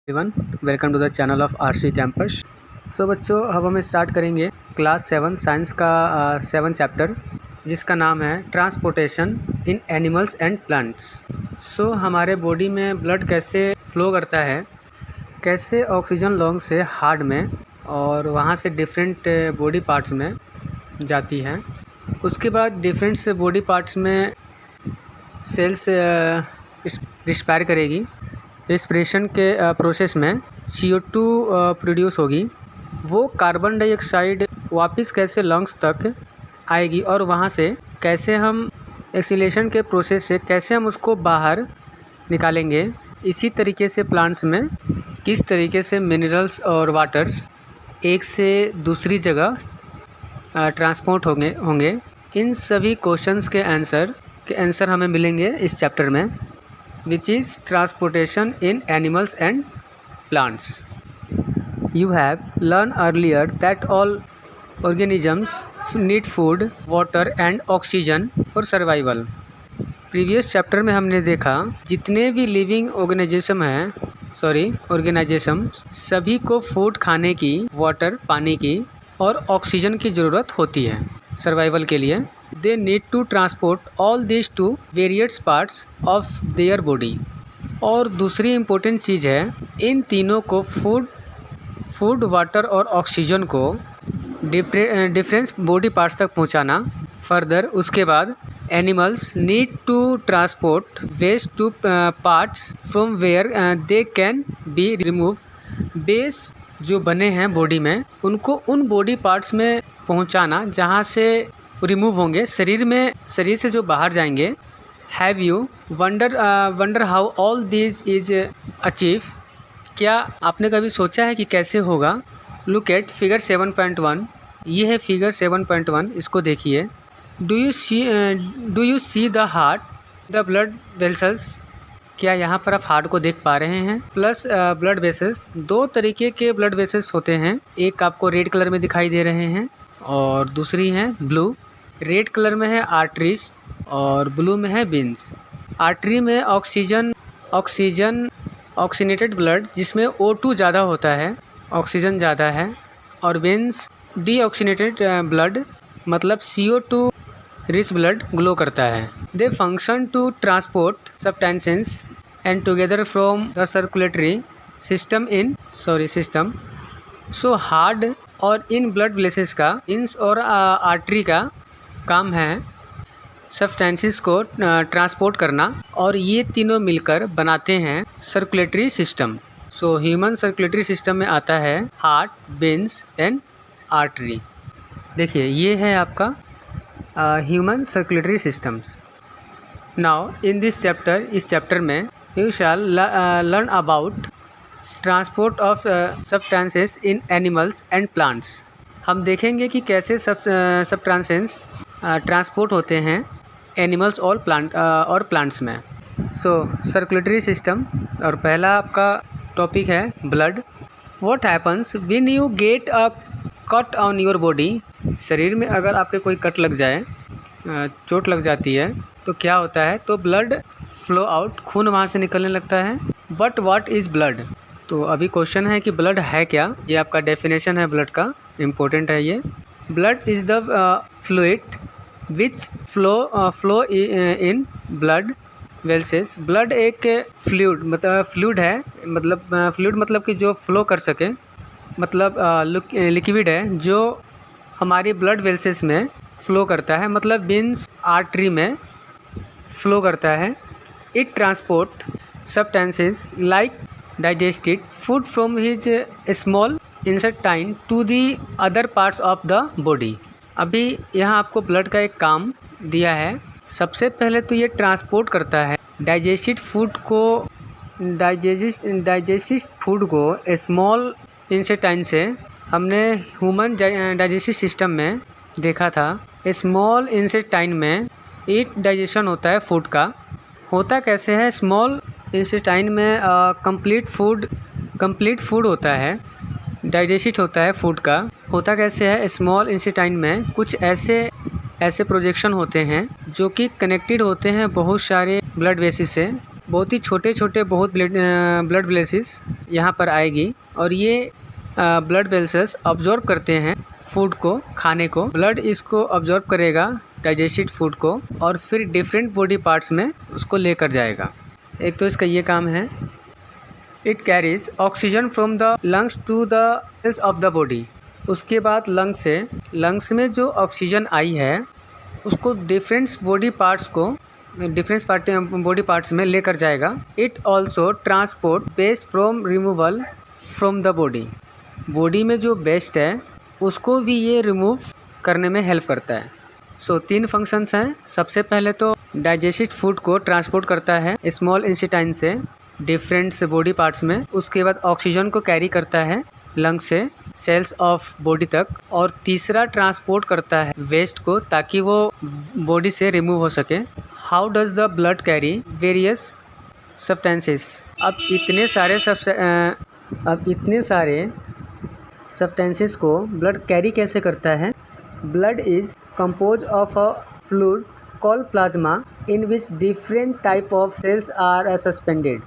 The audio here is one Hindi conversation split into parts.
Everyone, welcome to the channel of RC campus. So बच्चों, अब हम स्टार्ट करेंगे क्लास 7 साइंस का 7 चैप्टर, जिसका नाम है transportation in animals and plants. So हमारे बॉडी में ब्लड कैसे फ्लो करता है, कैसे ऑक्सीजन लंग से हार्ट में और वहाँ से डिफरेंट बॉडी पार्ट्स में जाती है। उसके बाद डिफरेंट बॉडी पार्ट्स में सेल्स रिस्पायर करेगी। रिस्पिरेशन के प्रोसेस में CO2 प्रोड्यूस होगी। वो कार्बन डाइऑक्साइड वापस कैसे लंग्स तक आएगी और वहाँ से कैसे हम एक्सीलेशन के प्रोसेस से कैसे हम उसको बाहर निकालेंगे। इसी तरीके से प्लांट्स में किस तरीके से मिनरल्स और वाटर्स एक से दूसरी जगह ट्रांसपोर्ट होंगे। इन सभी क्वेश्चंस के आंसर हमें मिलेंगे इस चैप्टर में, which is transportation in animals and plants. You have learned earlier that all organisms need food, water and oxygen for survival. Previous chapter में हमने देखा जितने भी लिविंग ऑर्गेनाइजेशन सभी को फूड खाने की, वाटर पानी की और ऑक्सीजन की ज़रूरत होती है सर्वाइवल के लिए। They need to transport all these to various parts of their body. और दूसरी इम्पोर्टेंट चीज़ है, इन तीनों को फूड वाटर और ऑक्सीजन को डिफरेंट बॉडी पार्ट्स तक पहुंचाना। फर्दर उसके बाद animals need to transport waste to parts from where they can be remove. Base जो बने हैं बॉडी में, उनको उन बॉडी पार्ट्स में पहुंचाना जहां से रिमूव होंगे, शरीर से जो बाहर जाएंगे। Have you wonder how all this is achieve? क्या आपने कभी सोचा है कि कैसे होगा? Look at figure 7.1। ये है फिगर 7.1, इसको देखिए। Do you see the heart, the blood vessels? क्या यहाँ पर आप हार्ट को देख पा रहे हैं? प्लस ब्लड वेसल्स, दो तरीके के ब्लड वेसल्स होते हैं। एक आपको रेड कलर में दिखाई दे रहे हैं और दूसरी है ब्लू। रेड कलर में है आर्टरीज और ब्लू में है वेन्स। आर्टरी में ऑक्सीनेटेड ब्लड जिसमें O2 ज़्यादा होता है, ऑक्सीजन ज़्यादा है। और वेन्स डीऑक्सीनेटेड ब्लड मतलब CO2 रिच ब्लड ग्लो करता है। They function to transport substances and together from the circulatory system. So heart और इन ब्लड वेसल्स का, वेन्स और आर्टरी का काम है सब्सटेंसेस को ट्रांसपोर्ट करना, और ये तीनों मिलकर बनाते हैं circulatory system. So human circulatory system में आता है हार्ट, वेन्स एंड आर्टरी। देखिए, ये है आपका human circulatory systems. Now in this chapter, इस चैप्टर में you shall learn about transport of substances in animals and plants. हम देखेंगे कि कैसे सब्सटेंसेस ट्रांसपोर्ट होते हैं एनिमल्स और प्लांट्स में। सो सर्कुलेटरी सिस्टम, और पहला आपका टॉपिक है blood. What happens when you get a cut on your body? शरीर में अगर आपके कोई कट लग जाए, चोट लग जाती है, तो क्या होता है? तो ब्लड फ्लो आउट, खून वहाँ से निकलने लगता है। But what is blood? तो अभी क्वेश्चन है कि ब्लड है क्या? ये आपका डेफिनेशन है ब्लड का, इम्पोर्टेंट है ये। Blood is the fluid which flow in blood vessels. Blood एक फ्लूइड है, मतलब कि जो फ्लो कर सके, मतलब लिक्विड है जो हमारी ब्लड वेसल्स में फ्लो करता है, मतलब वेन्स आर्टरी में फ्लो करता है। It transport substances like digested food from his small intestine to the other parts of the body. अभी यहाँ आपको ब्लड का एक काम दिया है। सबसे पहले तो ये ट्रांसपोर्ट करता है डाइजेस्टेड फूड को स्मॉल इंटेस्टाइन से। हमने ह्यूमन डाइजेस्टिव सिस्टम में देखा था, स्मॉल इंटेस्टाइन में एक डाइजेशन होता है फूड का। होता कैसे है? स्मॉल इंटेस्टाइन में कंप्लीट फूड होता है, डाइजेस्ट होता है फूड का। होता कैसे है? स्मॉल इंटेस्टाइन में कुछ ऐसे प्रोजेक्शन होते हैं जो कि कनेक्टेड होते हैं बहुत सारे ब्लड वेसल्स से। बहुत ही छोटे छोटे ब्लड वेसल्स यहाँ पर आएगी और ये ब्लड वेसल्स ऑब्जॉर्व करते हैं फूड को, खाने को। ब्लड इसको ऑब्जॉर्व करेगा डाइजेस्टेड फूड को और फिर डिफरेंट बॉडी पार्ट्स में उसको लेकर जाएगा। एक तो इसका ये काम है। It carries oxygen from the lungs to the cells of the body. उसके बाद लंग्स में जो ऑक्सीजन आई है उसको डिफरेंट बॉडी पार्ट्स में लेकर जाएगा। It also transport waste from removal from the body. Body में जो वेस्ट है उसको भी ये रिमूव करने में हेल्प करता है। सो 3 फंक्शंस हैं। सबसे पहले तो डाइजेस्टेड फूड को ट्रांसपोर्ट करता है स्मॉल इंटेस्टाइन से डिफरेंट बॉडी पार्ट्स में। उसके बाद ऑक्सीजन को कैरी करता है लंग से सेल्स ऑफ बॉडी तक। और तीसरा ट्रांसपोर्ट करता है वेस्ट को ताकि वो बॉडी से रिमूव हो सके। How does the blood carry various substances. अब इतने सारे सब्सटेंसेस को ब्लड कैरी कैसे करता है। Blood is compose of a fluid called plasma in which different type of cells are suspended.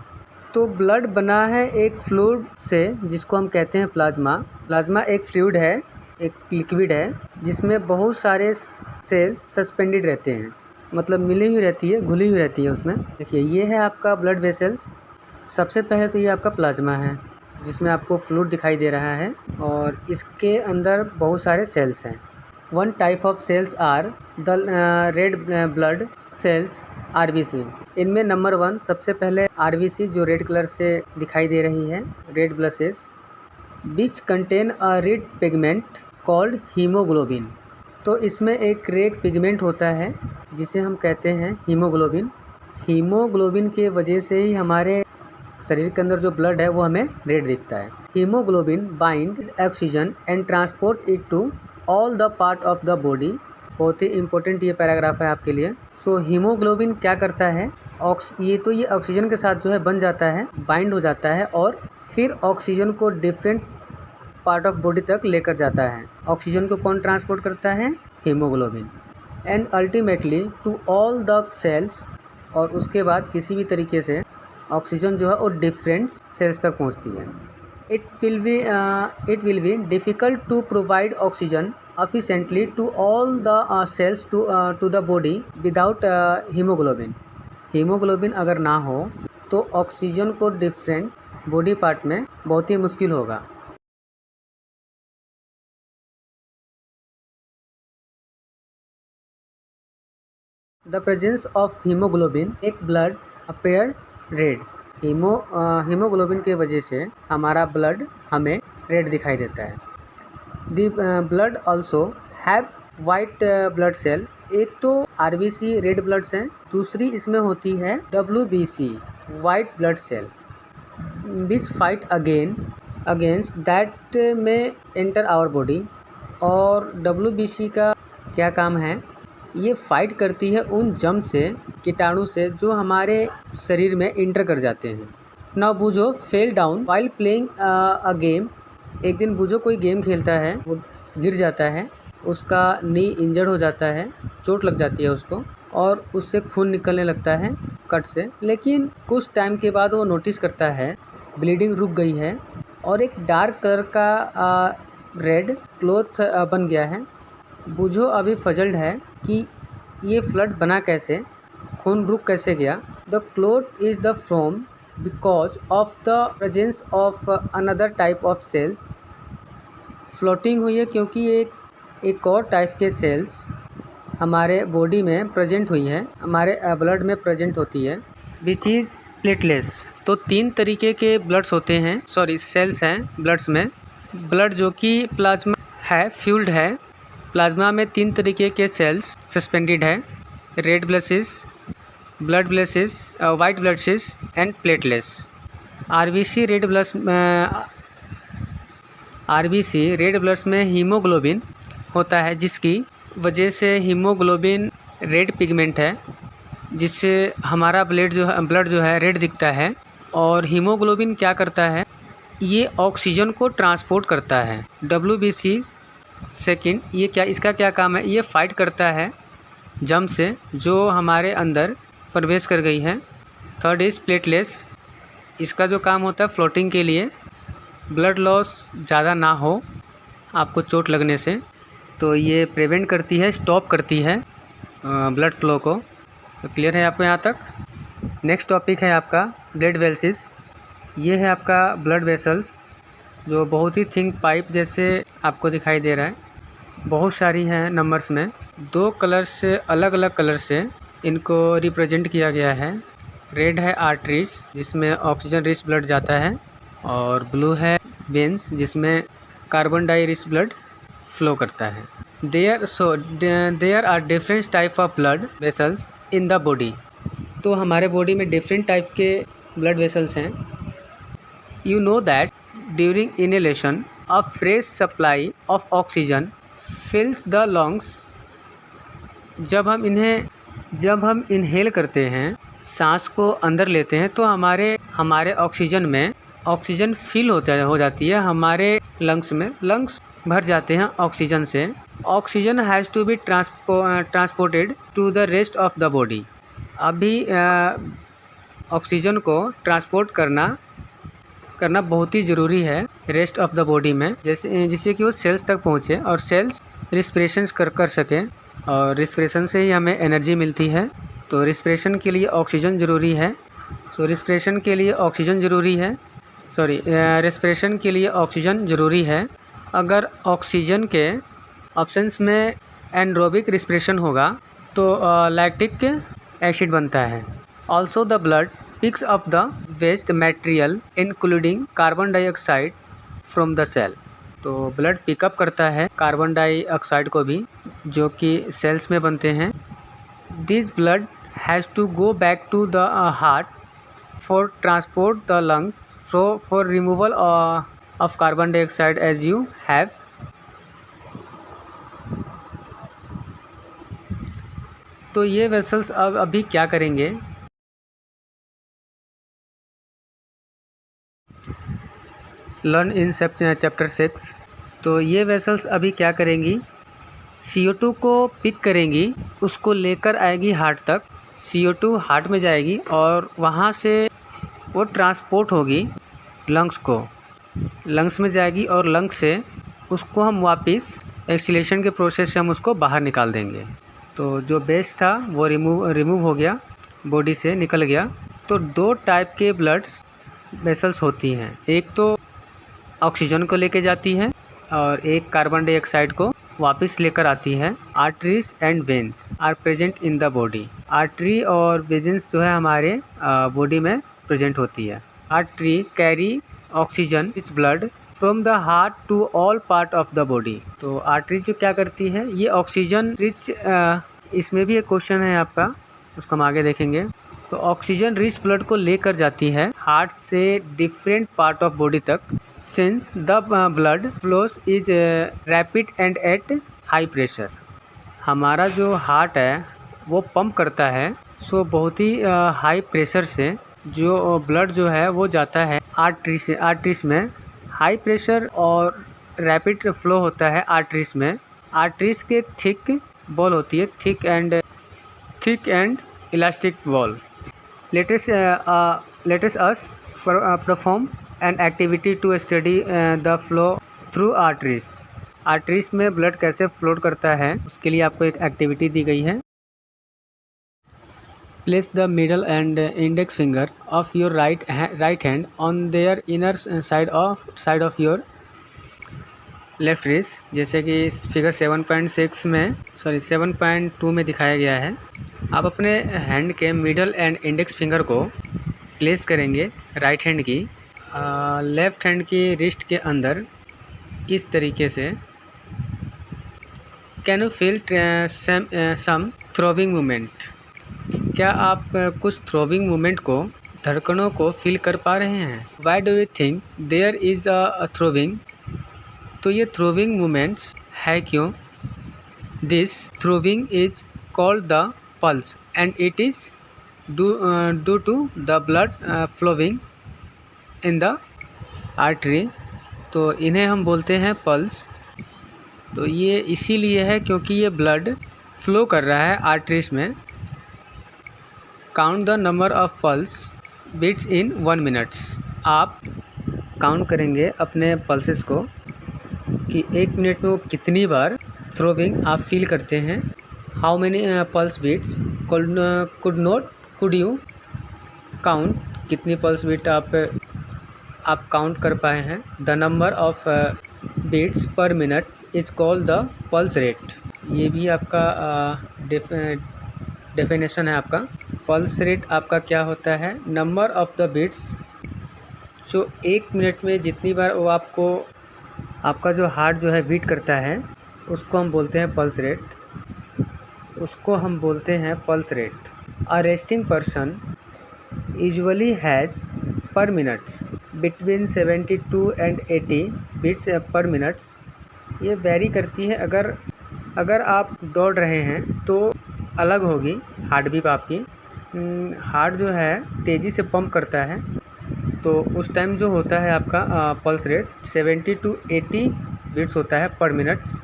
तो ब्लड बना है एक फ्लूइड से जिसको हम कहते हैं प्लाज्मा। प्लाज्मा एक फ्लूइड है, एक लिक्विड है जिसमें बहुत सारे सेल्स सस्पेंडेड रहते हैं, मतलब मिली हुई रहती है, घुली हुई रहती है उसमें। देखिए ये है आपका ब्लड वेसल्स। सबसे पहले तो ये आपका प्लाज्मा है जिसमें आपको फ्लूइड दिखाई दे रहा है और इसके अंदर बहुत सारे सेल्स हैं। 1 type of cells are the red blood cells RBC। इनमें नंबर 1 सबसे पहले RBC जो रेड कलर से दिखाई दे रही है, red blood cells which contain a red pigment called haemoglobin. तो इसमें एक रेड पिगमेंट होता है जिसे हम कहते हैं हीमोग्लोबिन। हीमोग्लोबिन के वजह से ही हमारे शरीर के अंदर जो ब्लड है वो हमें रेड दिखता है। Haemoglobin bind oxygen and transport it to all the part of the body. बहुत ही इंपॉर्टेंट ये पैराग्राफ है आपके लिए। सो हीमोग्लोबिन क्या करता है, ये ऑक्सीजन के साथ जो है बन जाता है, बाइंड हो जाता है और फिर ऑक्सीजन को डिफरेंट पार्ट ऑफ बॉडी तक लेकर जाता है। ऑक्सीजन को कौन ट्रांसपोर्ट करता है, haemoglobin. And ultimately to all the cells. और उसके बाद किसी भी तरीके से ऑक्सीजन जो है वो डिफरेंट सेल्स तक पहुंचती है। It will be difficult to provide oxygen efficiently to all the cells to the body without hemoglobin। Haemoglobin अगर ना हो तो ऑक्सीजन को डिफरेंट बॉडी पार्ट में बहुत ही मुश्किल होगा। द प्रेजेंस ऑफ हीमोग्लोबिन एक ब्लड अपीयर रेड। हीमोग्लोबिन के वजह से हमारा ब्लड हमें रेड दिखाई देता है। The blood also have white blood cell। एक तो RBC रेड ब्लड्स हैं, दूसरी इसमें होती है WBC white blood cell which fight against that में एंटर आवर बॉडी। और WBC का क्या काम है, ये फाइट करती है उन जम से, कीटाणु से जो हमारे शरीर में इंटर कर जाते हैं। नाउ बुझो fell down while playing a game. एक दिन बुझो कोई गेम खेलता है, वो गिर जाता है, उसका नी इंजर्ड हो जाता है, चोट लग जाती है उसको और उससे खून निकलने लगता है कट से। लेकिन कुछ टाइम के बाद वो नोटिस करता है ब्लीडिंग रुक गई है और एक डार्क कलर का रेड क्लॉथ बन गया है। बुझो अभी फजल्ड है कि ये फ्लड बना कैसे, खून रुक कैसे गया। The cloth is the from because of the presence of another type of cells। Floating हुई है क्योंकि एक और टाइप के सेल्स हमारे बॉडी में प्रेजेंट हुई है, हमारे ब्लड में प्रेजेंट होती है विच इज़ प्लेटलेट्स। तो 3 तरीके के ब्लड्स होते हैं, सेल्स हैं ब्लड्स में। ब्लड जो कि प्लाज्मा है, फ्यूल्ड है। प्लाज्मा में 3 तरीके के सेल्स सस्पेंडेड है, red blood sales, blood blesses, white blood cells and platelets. RBC red bloods में हीमोग्लोबिन होता है जिसकी वजह से हीमोग्लोबिन रेड पिगमेंट है जिससे हमारा ब्लड जो है रेड दिखता है। और हीमोग्लोबिन क्या करता है, ये ऑक्सीजन को ट्रांसपोर्ट करता है। WBC सेकंड, इसका क्या काम है, ये फाइट करता है जम से जो हमारे अंदर प्रवेश कर गई है। थर्ड इज़ प्लेटलेट्स, इसका जो काम होता है फ्लोटिंग के लिए। ब्लड लॉस ज़्यादा ना हो आपको चोट लगने से। तो ये प्रिवेंट करती है, स्टॉप करती है ब्लड फ्लो को। तो क्लियर है आपको यहाँ तक। नेक्स्ट टॉपिक है आपका ब्लड वेसल्स। ये है आपका ब्लड वेसल्स जो बहुत ही थिन पाइप जैसे आपको दिखाई दे रहा है। बहुत सारी हैं नंबर्स में। 2 कलर से अलग अलग कलर से इनको रिप्रेजेंट किया गया है। रेड है आर्टरीज जिसमें ऑक्सीजन रिच ब्लड जाता है, और ब्लू है वेन्स जिसमें कार्बन डाई रिच ब्लड फ्लो करता है। There are different type of blood vessels in the body. तो हमारे बॉडी में डिफरेंट टाइप के ब्लड वेसल्स हैं। You know that during inhalation a fresh supply of oxygen fills the lungs. जब हम इनहेल करते हैं, सांस को अंदर लेते हैं, तो हमारे ऑक्सीजन में ऑक्सीजन फिल हो जाती है हमारे लंग्स में। लंग्स भर जाते हैं ऑक्सीजन से। Oxygen has to be transported to the rest of the body. अभी ऑक्सीजन को ट्रांसपोर्ट करना बहुत ही ज़रूरी है रेस्ट ऑफ द बॉडी में, जिससे कि वो सेल्स तक पहुँचे और सेल्स रिस्पिरेशन कर सकें, और रिस्पिरेशन से ही हमें एनर्जी मिलती है। तो रिस्पिरेशन के लिए ऑक्सीजन ज़रूरी है। रिस्पिरेशन के लिए ऑक्सीजन ज़रूरी है। अगर ऑक्सीजन के ऑप्शंस में एनरोबिक रिस्पिरेशन होगा तो लैक्टिक एसिड बनता है। Also the blood picks up the waste material including carbon dioxide from the cell. तो ब्लड पिकअप करता है कार्बन डाइऑक्साइड को भी, जो कि सेल्स में बनते हैं। This blood has to go back to the heart for transport the lungs for removal of carbon dioxide as you have. तो ये वेसल्स अभी क्या करेंगे? Learn in chapter 6। तो ये वेसल्स अभी क्या करेंगी? CO2 को पिक करेंगी, उसको लेकर आएगी हार्ट तक। CO2 हार्ट में जाएगी और वहाँ से वो ट्रांसपोर्ट होगी लंग्स में जाएगी, और लंग्स से उसको हम वापस एक्सीलेशन के प्रोसेस से हम उसको बाहर निकाल देंगे। तो जो बेस था वो रिमूव हो गया, बॉडी से निकल गया। तो 2 टाइप के ब्लड्स वेसल्स होती हैं। एक तो ऑक्सीजन को लेके जाती है और एक कार्बन डाइऑक्साइड को वापस लेकर आती है। Arteries and veins are present in the body. Artery और वेन्स जो है हमारे बॉडी में प्रेजेंट होती है। Artery carry oxygen rich blood from the heart to all part of the body. तो आर्टरी जो क्या करती है, ये ऑक्सीजन रिच, इसमें भी एक क्वेश्चन है आपका, उसको हम आगे देखेंगे। तो ऑक्सीजन रिच ब्लड को लेकर जाती है हार्ट से डिफरेंट पार्ट ऑफ बॉडी तक। Since the blood flows is rapid and at high pressure. हमारा जो हार्ट है वो पंप करता है, सो बहुत ही हाई प्रेशर से जो ब्लड जो है वो जाता है आर्टरीज में। हाई प्रेशर और रैपिड फ्लो होता है आर्टरीज में। आर्टरीज के थिक बॉल होती है, thick and elastic wall. Latest us perform an activity to study the flow through arteries. Arteries में ब्लड कैसे फ्लोट करता है उसके लिए आपको एक एक्टिविटी दी गई है। Place the middle and index finger of your right hand on their inner side of your left wrist, जैसे कि फिगर 7.2 में दिखाया गया है। आप अपने हैंड के मिडल एंड इंडेक्स फिंगर को प्लेस करेंगे राइट हैंड की लेफ़्ट हैंड की रिस्ट के अंदर, इस तरीके से। Can you feel some throbbing movement? क्या आप कुछ थ्रोविंग मूवमेंट को, धड़कनों को फील कर पा रहे हैं? Why do you think there is a throbbing? तो ये थ्रोविंग मूवमेंट्स है क्यों? This throbbing is called the pulse and it is due to the blood flowing in the artery. तो इन्हें हम बोलते हैं पल्स। तो ये इसीलिए है क्योंकि ये ब्लड फ्लो कर रहा है आर्टरीज में। Count the number of pulse beats in 1 minutes. आप काउंट करेंगे अपने पल्सेस को कि 1 मिनट में वो कितनी बार थ्रोविंग आप फील करते हैं। How many pulse beats could you count, कितनी पल्स बीट आप काउंट कर पाए हैं। The number of beats per minute is called the pulse rate. ये भी आपका डेफिनेशन है आपका। पल्स रेट आपका क्या होता है, नंबर ऑफ द बीट्स, जो 1 मिनट में जितनी बार वो आपका जो हार्ट जो है बीट करता है उसको हम बोलते हैं पल्स रेट, उसको हम बोलते हैं pulse rate. A resting person usually has पर मिनट्स बिटवीन 72 एंड 80 बीट्स पर मिनट्स। ये वेरी करती है, अगर आप दौड़ रहे हैं तो अलग होगी हार्ट बीट आपकी। हार्ट जो है तेज़ी से पंप करता है तो उस टाइम जो होता है आपका पल्स रेट 70 to 80 बीट्स होता है पर minutes.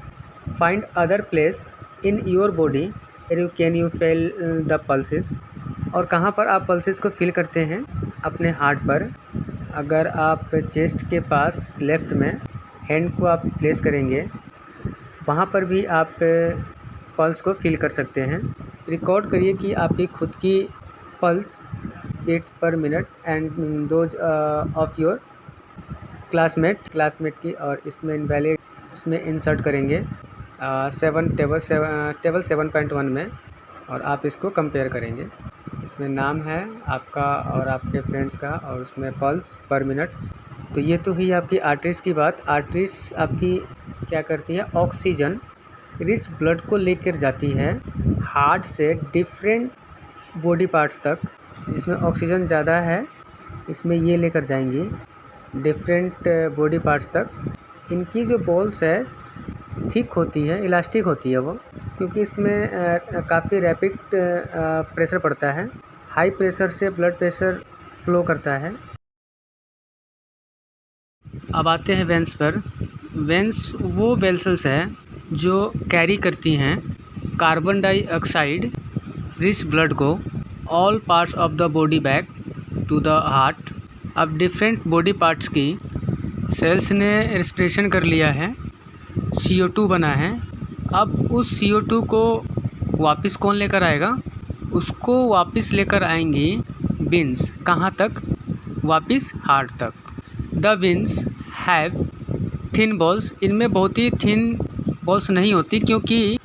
Find other place in your body can you feel the pulses, और कहाँ पर आप पल्सेस को फील करते हैं अपने हार्ट पर। अगर आप चेस्ट के पास लेफ़्ट में हैंड को आप प्लेस करेंगे वहाँ पर भी आप पल्स को फील कर सकते हैं। रिकॉर्ड करिए कि आपकी खुद की pulse beats per minute and those of your classmate की, और इसमें इनवैलिड इसमें इंसर्ट करेंगे टेबल 7.1 में, और आप इसको कंपेयर करेंगे। इसमें नाम है आपका और आपके फ्रेंड्स का, और उसमें पल्स पर मिनट्स। तो ये तो हुई आपकी आर्टरीज की बात। आर्टरीज आपकी क्या करती है, ऑक्सीजन रिच ब्लड को लेकर जाती है हार्ट से डिफरेंट बॉडी पार्ट्स तक। जिसमें ऑक्सीजन ज़्यादा है इसमें ये लेकर जाएंगी डिफरेंट बॉडी पार्ट्स तक। इनकी जो बॉल्स है थिक होती है, इलास्टिक होती है वो, क्योंकि इसमें काफ़ी रैपिड प्रेशर पड़ता है। हाई प्रेशर से ब्लड प्रेशर फ्लो करता है। अब आते हैं वेंस पर। वेंस वो वेसल्स है जो कैरी करती हैं कार्बन डाइऑक्साइड रिच ब्लड को all parts of the body back to the heart. अब डिफरेंट बॉडी पार्ट्स की सेल्स ने रेस्पिरेशन कर लिया है, CO2 बना है। अब उस CO2 को वापस कौन लेकर आएगा, उसको वापस लेकर आएंगी विंस। कहाँ तक, वापस हार्ट तक। The veins have thin walls, इनमें बहुत ही थिन बॉल्स नहीं होती क्योंकि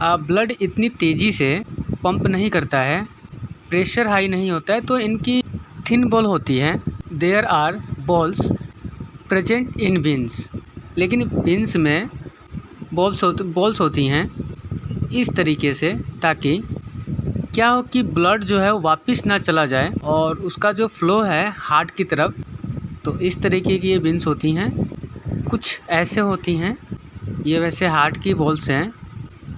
ब्लड इतनी तेज़ी से पंप नहीं करता है, प्रेशर हाई नहीं होता है, तो इनकी थिन बॉल होती है। There are walls present in veins, लेकिन विंस में बॉल्स होती हैं इस तरीके से ताकि क्या हो कि ब्लड जो है वापस ना चला जाए और उसका जो फ्लो है हार्ट की तरफ। तो इस तरीके की ये विंस होती हैं, कुछ ऐसे होती हैं। ये वैसे हार्ट की बॉल्स हैं।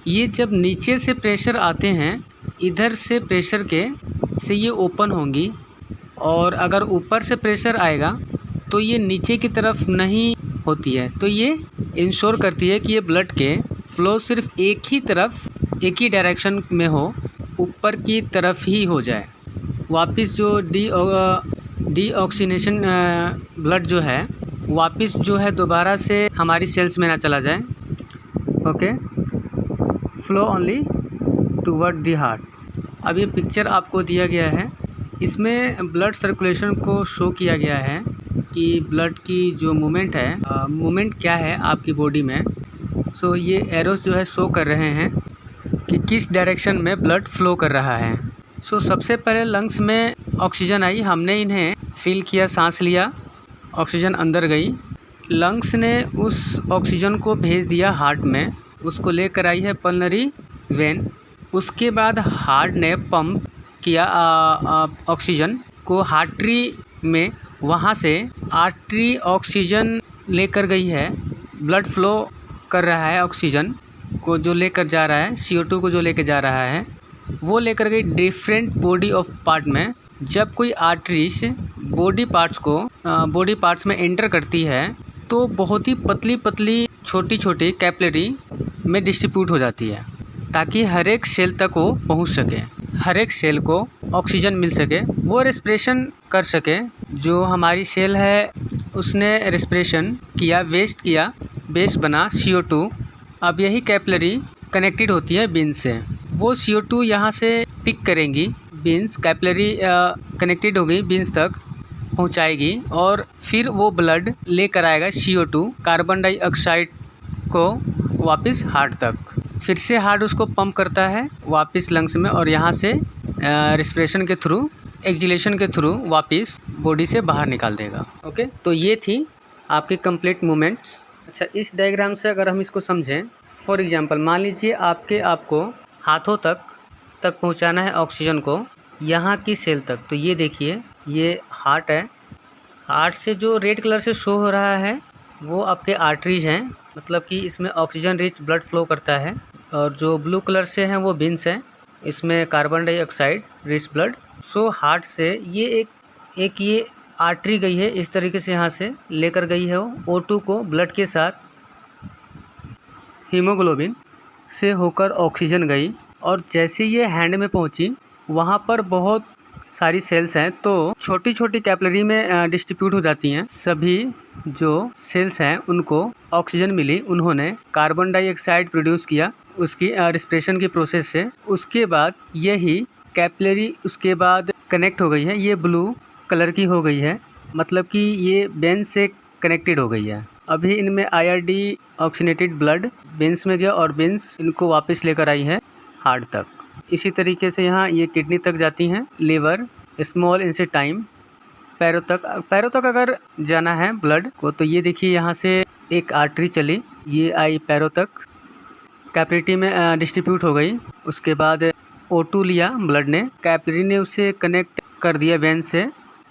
ये जब नीचे से प्रेशर आते हैं इधर से प्रेशर के से ये ओपन होंगी, और अगर ऊपर से प्रेशर आएगा तो ये नीचे की तरफ नहीं होती है। तो ये इंश्योर करती है कि ये ब्लड के फ्लो सिर्फ एक ही डायरेक्शन में हो, ऊपर की तरफ ही हो जाए। वापस जो डीऑक्सीनेशन ब्लड जो है वापस जो है दोबारा से हमारी सेल्स में ना चला जाए। Okay, flow only toward the heart. अब ये पिक्चर आपको दिया गया है, इसमें ब्लड सर्कुलेशन को शो किया गया है कि ब्लड की जो मूवमेंट है, मूवमेंट क्या है आपकी बॉडी में। सो ये एरोस जो है शो कर रहे हैं कि किस डायरेक्शन में ब्लड फ्लो कर रहा है। सो सबसे पहले लंग्स में ऑक्सीजन आई, हमने इन्हें फील किया, सांस लिया, ऑक्सीजन अंदर गई। लंग्स ने उस ऑक्सीजन को भेज दिया हार्ट में, उसको लेकर आई है पल्मोनरी वेन। उसके बाद हार्ट ने पंप किया ऑक्सीजन को आर्टरी में, वहाँ से आर्टरी ऑक्सीजन लेकर गई है, ब्लड फ्लो कर रहा है, ऑक्सीजन को जो लेकर जा रहा है, CO2 को जो लेकर जा रहा है वो लेकर गई डिफरेंट बॉडी ऑफ पार्ट में। जब कोई आर्टरीज बॉडी पार्ट्स में एंटर करती है तो बहुत ही पतली छोटी कैपिलरी में डिस्ट्रीब्यूट हो जाती है ताकि हर एक सेल तक वो पहुंच सके, हर एक सेल को ऑक्सीजन मिल सके, वो रेस्पिरेशन कर सके। जो हमारी सेल है उसने रेस्पिरेशन किया, वेस्ट किया, बेस बना CO2। अब यही कैपिलरी कनेक्टेड होती है बीन्स से। वो CO2 यहाँ से पिक करेंगी बीन्स, कैपिलरी कनेक्टेड हो गई बीन्स तक पहुँचाएगी और फिर वो ब्लड लेकर आएगा CO2 कार्बन डाइऑक्साइड को वापस हार्ट तक। फिर से हार्ट उसको पंप करता है वापस लंग्स में और यहाँ से रेस्पिरेशन के थ्रू, एक्सहेलेशन के थ्रू वापस बॉडी से बाहर निकाल देगा। ओके, तो ये थी आपकी कंप्लीट मूवमेंट्स। अच्छा, इस डायग्राम से अगर हम इसको समझें, फॉर एग्जांपल मान लीजिए आपको हाथों तक पहुंचाना है ऑक्सीजन को, यहाँ की सेल तक। तो ये देखिए, ये हार्ट है। हार्ट से जो रेड कलर से शो हो रहा है वो आपके आर्टरीज हैं, मतलब कि इसमें ऑक्सीजन रिच ब्लड फ्लो करता है। और जो ब्लू कलर से हैं वो वेन्स हैं, इसमें carbon dioxide rich blood. So heart से ये एक ये आर्टरी गई है, इस तरीके से यहाँ से लेकर गई है वो O2 को ब्लड के साथ हीमोग्लोबिन से होकर ऑक्सीजन गई। और जैसे ये हैंड में पहुँची, वहाँ पर बहुत सारी सेल्स हैं, तो छोटी छोटी कैपिलरी में डिस्ट्रीब्यूट हो जाती हैं। सभी जो सेल्स हैं उनको ऑक्सीजन मिली, उन्होंने कार्बन डाइऑक्साइड प्रोड्यूस किया उसकी रेस्पिरेशन की प्रोसेस से। उसके बाद यही कैपिलरी उसके बाद कनेक्ट हो गई है, ये ब्लू कलर की हो गई है, मतलब कि ये वेन्स से कनेक्टेड हो गई है। अभी इनमें IRD ऑक्सीनेटेड ब्लड वेन्स में गया और वेन्स इनको वापस लेकर आई है हार्ट तक। इसी तरीके से यहाँ ये किडनी तक जाती हैं, लिवर, स्मॉल इंटेस्टाइन, पैरों तक अगर जाना है ब्लड को, तो ये देखिए यहाँ से एक आर्टरी चली, ये आई पैरों तक, कैपिलरी में डिस्ट्रीब्यूट हो गई। उसके बाद O2 लिया ब्लड ने, कैपिलरी ने उसे कनेक्ट कर दिया वेन्स से,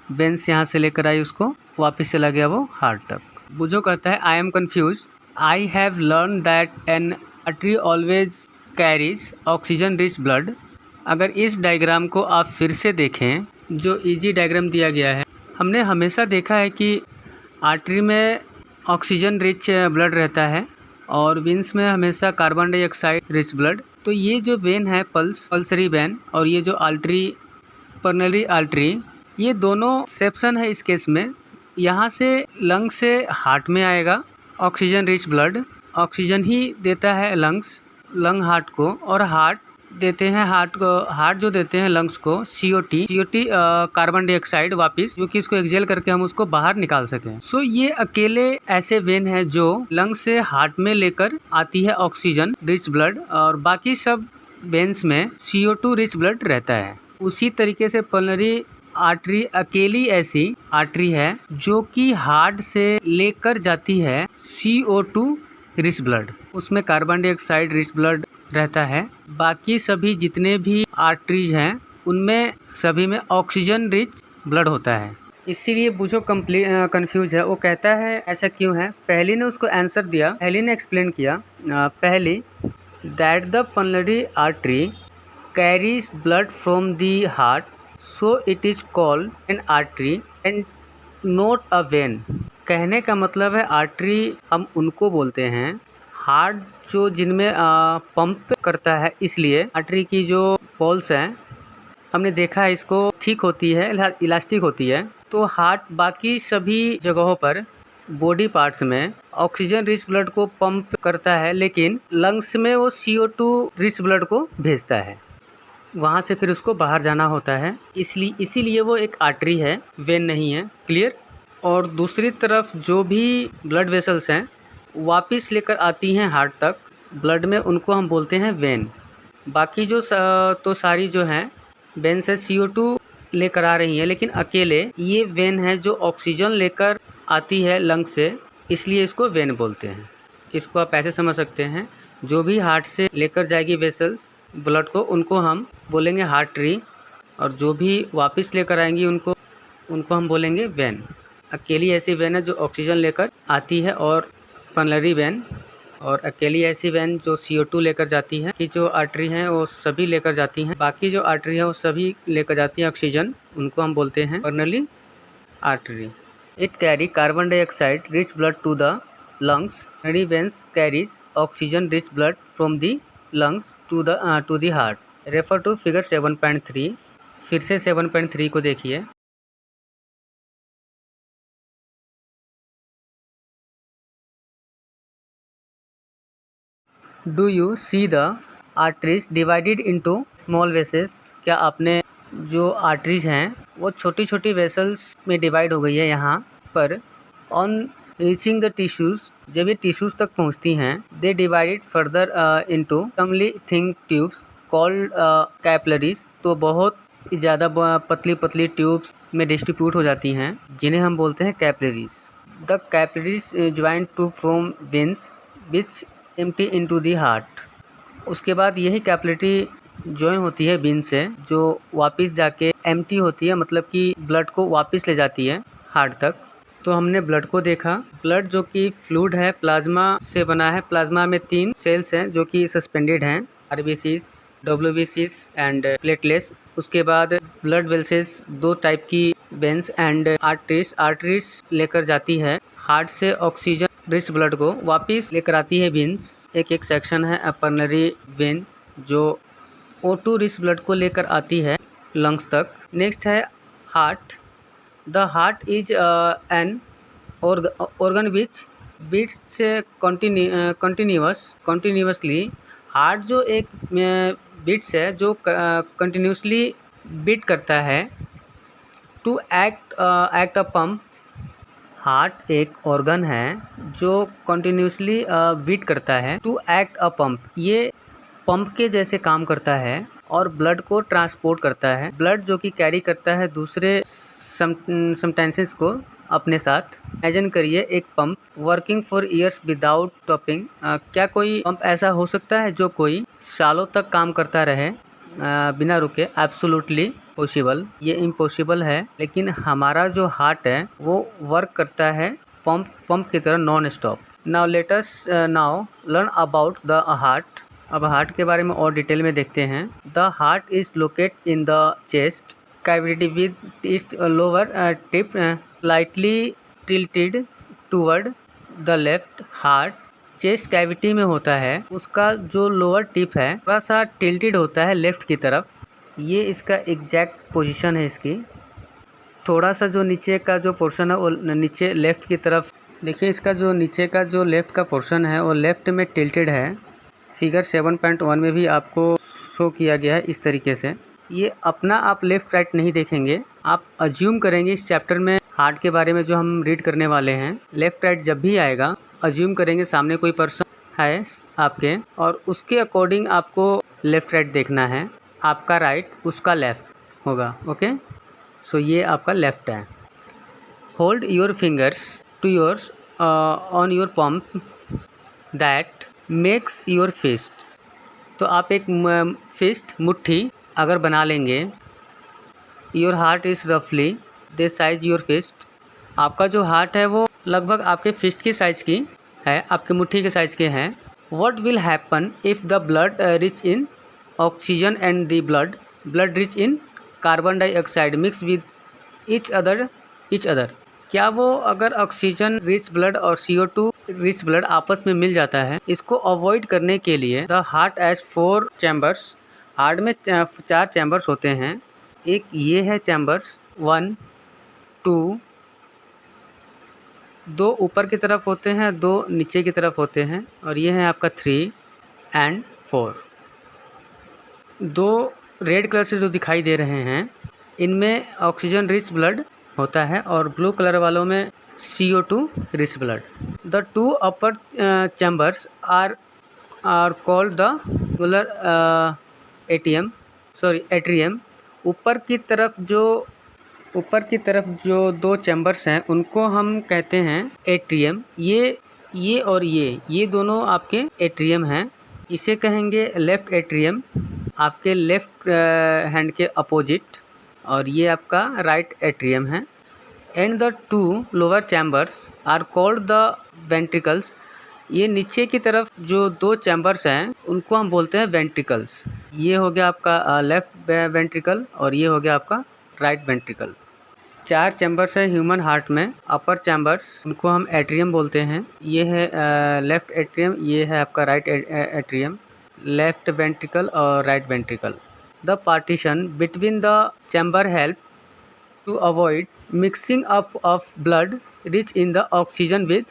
वेन्स यहाँ से लेकर आई उसको, वापस चला गया वो हार्ट तक। वो जो कहता है I am confuse, I have learn that N artery always carries oxygen rich blood. अगर इस डायग्राम को आप फिर से देखें, जो इजी डायग्राम दिया गया है, हमने हमेशा देखा है कि आर्टरी में ऑक्सीजन रिच ब्लड रहता है और वेन्स में हमेशा कार्बन डाइऑक्साइड रिच ब्लड। तो ये जो वेन है पल्सरी वेन, और ये जो आर्टरी पर्नरी आर्टरी, ये दोनों सेप्शन है इस केस में। यहाँ से लंग से हार्ट में आएगा ऑक्सीजन रिच ब्लड, ऑक्सीजन ही देता है लंग हार्ट को, और हार्ट जो देते हैं लंग्स को CO2 कार्बन डाइऑक्साइड वापस, जो कि इसको एक्सहेल करके हम उसको बाहर निकाल सकें। सो ये अकेले ऐसे वेन है जो लंग से हार्ट में लेकर आती है ऑक्सीजन रिच ब्लड, और बाकी सब वेन्स में CO2 रिच ब्लड रहता है। उसी तरीके से पल्मोनरी आर्टरी अकेली ऐसी आर्टरी है जो कि हार्ट से लेकर जाती है CO2 रिच ब्लड, उसमें कार्बन डाइऑक्साइड रिच ब्लड रहता है। बाकी सभी जितने भी आर्टरीज हैं उनमें सभी में ऑक्सीजन रिच ब्लड होता है। इसीलिए बुझो कंफ्यूज है। वो कहता है ऐसा क्यों है। पहली ने उसको आंसर दिया, पहली ने एक्सप्लेन किया, पहली that the pulmonary artery carries blood from the heart, so it is called an artery and not a when. कहने का मतलब है आर्टरी हम उनको बोलते हैं हार्ट जो जिनमें पंप करता है, इसलिए आर्टरी की जो पोल्स हैं हमने देखा है इसको ठीक होती है, इलास्टिक होती है। तो हार्ट बाकी सभी जगहों पर बॉडी पार्ट्स में ऑक्सीजन रिच ब्लड को पंप करता है, लेकिन लंग्स में वो CO2 रिच ब्लड को भेजता है, वहाँ से फिर उसको बाहर जाना होता है। इसीलिए वो एक आर्टरी है, वेन नहीं है। क्लियर। और दूसरी तरफ जो भी ब्लड वेसल्स हैं वापस लेकर आती हैं हार्ट तक ब्लड में, उनको हम बोलते हैं वेन। बाकी जो तो सारी जो हैं वेन से CO2 लेकर आ रही हैं, लेकिन अकेले ये वेन है जो ऑक्सीजन लेकर आती है लंग से, इसलिए इसको वेन बोलते हैं। इसको आप ऐसे समझ सकते हैं, जो भी हार्ट से लेकर जाएगी वेसल्स ब्लड को, उनको हम बोलेंगे हार्टरी, और जो भी वापस लेकर आएंगी उनको हम बोलेंगे वेन। अकेली ऐसी वेन है जो ऑक्सीजन लेकर आती है, और पल्मोनरी वेन, और अकेली ऐसी वेन जो CO2 लेकर जाती है। कि जो आर्टरी हैं वो सभी लेकर जाती हैं, बाकी जो आर्टरी है वो सभी लेकर जाती हैं ऑक्सीजन, उनको हम बोलते हैं pulmonary artery. It carry carbon dioxide rich blood to the lungs. Pulmonary veins carries oxygen rich blood from the lungs to the heart. Refer to figure 7.3। फिर से 7.3 को देखिए। Do you see the arteries divided into small vessels? क्या आपने जो आर्टरीज हैं वो छोटी छोटी वेसल्स में डिवाइड हो गई है यहाँ पर। ऑन रीचिंग द टिश्यूज़, जब ये टिश्यूज़ तक पहुँचती हैं, they divided further into extremely thin tubes called capillaries. तो बहुत ज़्यादा पतली पतली ट्यूब्स में डिस्ट्रीब्यूट हो जाती हैं जिन्हें हम बोलते हैं capillaries. The capillaries join to from veins which empty into the heart. उसके बाद यही कैपिलरी ज्वाइन होती है वेन से, जो वापस जाके एम्प्टी होती है, मतलब कि ब्लड को वापस ले जाती है हार्ट तक। तो हमने ब्लड को देखा। ब्लड जो कि फ्लूइड है, प्लाज्मा से बना है। प्लाज्मा में 3 सेल्स हैं जो कि सस्पेंडेड हैं, आरबीसीज, डब्ल्यूबीसीज एंड प्लेटलेट्स। उसके बाद ब्लड वेसल्स 2 टाइप की वेन्स एंड आर्टरीज। आर्टरीज लेकर जाती है हार्ट से ऑक्सीजन रिच ब्लड को वापस लेकर आती है वेन्स। एक सेक्शन है अपरनरी वेन्स जो O2 रिच ब्लड को लेकर आती है लंग्स तक। नेक्स्ट है heart. The heart is an organ which beats continuously। Heart जो एक बीट्स है जो कंटिन्यूसली बीट करता है। To act a pump. Heart एक ऑर्गन है जो कंटिन्यूसली बीट करता है। टू एक्ट अ पंप, ये पंप के जैसे काम करता है और ब्लड को ट्रांसपोर्ट करता है। ब्लड जो कि कैरी करता है दूसरे सब्सटेंसेस को अपने साथ। इमेजिन करिए एक pump working for years without stopping. क्या कोई पंप ऐसा हो सकता है जो कोई सालों तक काम करता रहे बिना रुके? Absolutely possible. ये इम्पॉसिबल है, लेकिन हमारा जो हार्ट है वो वर्क करता है पंप की तरह non stop. Now let us now learn about the heart. अब हार्ट के बारे में और डिटेल में देखते हैं। The heart is located in the chest cavity with its lower tip slightly tilted toward the left। Heart chest cavity में होता है, उसका जो लोअर टिप है थोड़ा सा टिल्टेड होता है लेफ्ट की तरफ। ये इसका एग्जैक्ट पोजीशन है इसकी। थोड़ा सा जो नीचे का जो पोर्शन है वो नीचे लेफ्ट की तरफ देखिए। इसका जो नीचे का जो लेफ्ट का पोर्शन है वो लेफ्ट में टिल्टेड है। फिगर 7.1 में भी आपको शो किया गया है इस तरीके से। ये अपना आप लेफ़्ट राइट नहीं देखेंगे, आप अज्यूम करेंगे इस चैप्टर में हार्ट के बारे में जो हम रीड करने वाले हैं। लेफ़्ट राइट जब भी आएगा अज्यूम करेंगे सामने कोई पर्सन है आपके, और उसके अकॉर्डिंग आपको लेफ़्ट राइट देखना है। आपका राइट उसका लेफ़्ट होगा। ओके, सो ये आपका लेफ़्ट है। Hold your fingers to yours on your pump that makes your fist. तो आप एक फिस्ट मुट्ठी अगर बना लेंगे। योर हार्ट इज़ रफली द साइज योर फिस्ट। आपका जो हार्ट है वो लगभग आपके फिस्ट की साइज़ की है, आपके मुट्ठी के साइज़ के हैं। What will happen if the blood rich in oxygen and the blood rich in carbon dioxide mix with each other. क्या वो अगर ऑक्सीजन रिच ब्लड और CO2 रिच ब्लड आपस में मिल जाता है? इसको अवॉइड करने के लिए the heart as 4 chambers. Heart में 4 चैम्बर्स होते हैं। एक ये है चैम्बर्स 1, 2, 2 ऊपर की तरफ होते हैं, 2 नीचे की तरफ होते हैं, और ये है आपका 3 एंड 4। 2 रेड कलर से जो दिखाई दे रहे हैं इनमें ऑक्सीजन रिच ब्लड होता है और ब्लू कलर वालों में CO2 rich blood. The 2 upper chambers are called the molar atrium. ऊपर की तरफ जो 2 चैम्बर्स हैं उनको हम कहते हैं एट्रियम। ये और ये दोनों आपके एट्रियम हैं। इसे कहेंगे लेफ्ट एट्रियम, आपके लेफ्ट हैंड के अपोजिट, और ये आपका राइट एट्रियम है। And the 2 lower chambers are called the ventricles. ये नीचे की तरफ जो 2 चैम्बर्स हैं उनको हम बोलते हैं वेंट्रिकल्स। ये हो गया आपका लेफ्ट वेंट्रिकल और ये हो गया आपका राइट वेंट्रिकल। 4 चैम्बर्स हैं ह्यूमन हार्ट में। अपर चैम्बर्स उनको हम एट्रियम बोलते हैं। ये है लेफ्ट एट्रियम, ये है आपका राइट एट्रियम, लेफ्ट वेंट्रिकल और right ventricle. The partition between the chamber help to avoid mixing up of blood rich in the oxygen with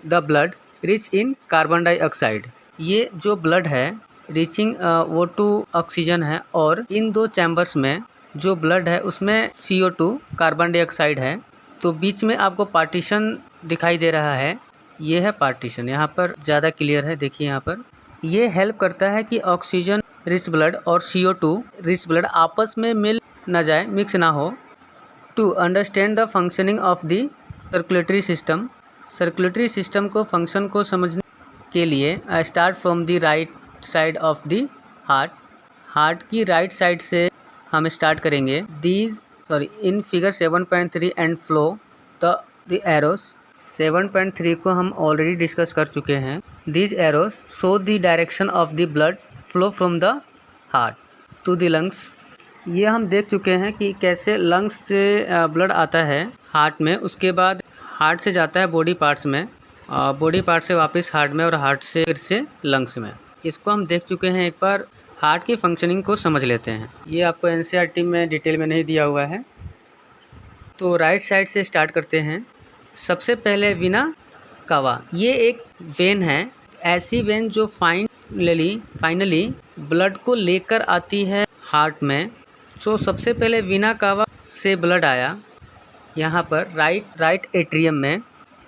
the blood rich in carbon dioxide. ये जो ब्लड है रीचिंग वो टू ऑक्सीजन है, और इन दो चैम्बर्स में जो ब्लड है उसमें CO2 कार्बन डाइऑक्साइड है। तो बीच में आपको पार्टीशन दिखाई दे रहा है, ये है पार्टीशन। यहाँ पर ज़्यादा क्लियर है, देखिए यहाँ पर ये हेल्प करता है कि ऑक्सीजन रिच ब्लड और CO2 रिच ब्लड आपस में मिल ना जाए, मिक्स ना हो। To understand the functioning of the circulatory system, circulatory system को फंक्शन को समझने के लिए start from the right side of the heart, heart की राइट साइड से हम स्टार्ट करेंगे। In figure 7.3 and flow the arrows, 7.3 को हम ऑलरेडी डिस्कस कर चुके हैं। These arrows show the direction of the blood flow from the heart to the lungs. ये हम देख चुके हैं कि कैसे लंग्स से ब्लड आता है हार्ट में, उसके बाद हार्ट से जाता है बॉडी पार्ट्स में, बॉडी पार्ट से वापस हार्ट में, और हार्ट से फिर से लंग्स में। इसको हम देख चुके हैं। एक बार हार्ट की फंक्शनिंग को समझ लेते हैं। ये आपको NCERT में डिटेल में नहीं दिया हुआ है। तो राइट साइड से स्टार्ट करते हैं। सबसे पहले वेना कावा, ये एक वेन है, ऐसी वेन जो फाइनली ब्लड को लेकर आती है हार्ट में। सो सबसे पहले वेना कावा से ब्लड आया यहाँ पर राइट एट्रियम में।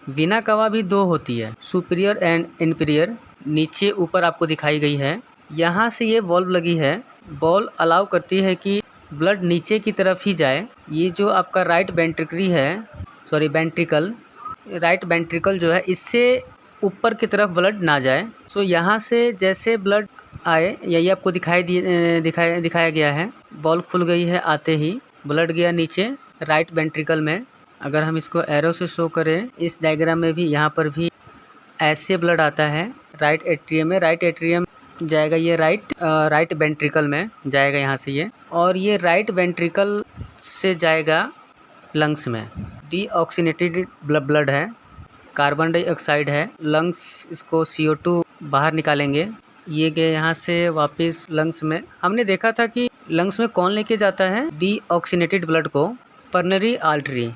वेना कावा भी दो होती है, सुपीरियर एंड इन्फीरियर, नीचे ऊपर आपको दिखाई गई है। यहाँ से ये वॉल्व लगी है, वॉल्व अलाउ करती है कि ब्लड नीचे की तरफ ही जाए। ये जो आपका राइट वेंट्रिकल जो है, इससे ऊपर की तरफ ब्लड ना जाए। सो यहाँ से जैसे ब्लड आए, यही आपको दिखाया गया है, वॉल्व खुल गई है, आते ही ब्लड गया नीचे राइट वेंट्रिकल में। अगर हम इसको एरो से शो करें इस डायग्राम में भी, यहाँ पर भी ऐसे ब्लड आता है राइट एट्रियम में। राइट एट्रियम जाएगा ये राइट वेंट्रिकल में जाएगा यहाँ से ये, और ये राइट वेंट्रिकल से जाएगा लंग्स में। डीऑक्सीनेटेड ब्लड है, कार्बन डाइऑक्साइड है, लंग्स इसको CO2 बाहर निकालेंगे। ये गए यहाँ से वापस लंग्स में। हमने देखा था कि लंग्स में कौन लेके जाता है डीऑक्सीनेटेड ब्लड को, पर्नरी आर्टरी।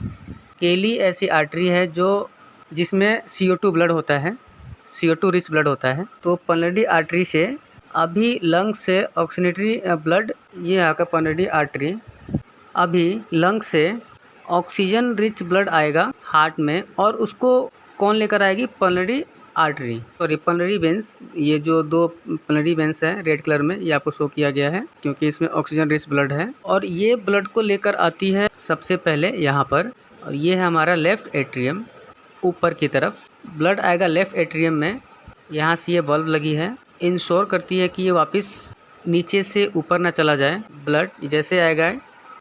केली ऐसी आर्टरी है जिसमें CO2 ब्लड होता है, CO2 रिच ब्लड होता है। तो पर्नरी आर्टरी से अभी लंग्स से ऑक्सीनेटरी ब्लड, ये आका पर्नरी आर्टरी, अभी लंग्स से ऑक्सीजन रिच ब्लड आएगा हार्ट में, और उसको कौन लेकर आएगी, पर्नरी आर्टरी, सॉरी पर्नरी वेंस। ये जो दो पर्नरी वेंस है रेड कलर में, ये आपको शो किया गया है क्योंकि इसमें ऑक्सीजन रिच ब्लड है, और ये ब्लड को लेकर आती है सबसे पहले यहाँ पर। और ये है हमारा लेफ्ट एट्रियम, ऊपर की तरफ ब्लड आएगा लेफ्ट एट्रियम में। यहाँ से ये बल्ब लगी है, इंश्योर करती है कि ये वापस नीचे से ऊपर ना चला जाए। ब्लड जैसे आएगा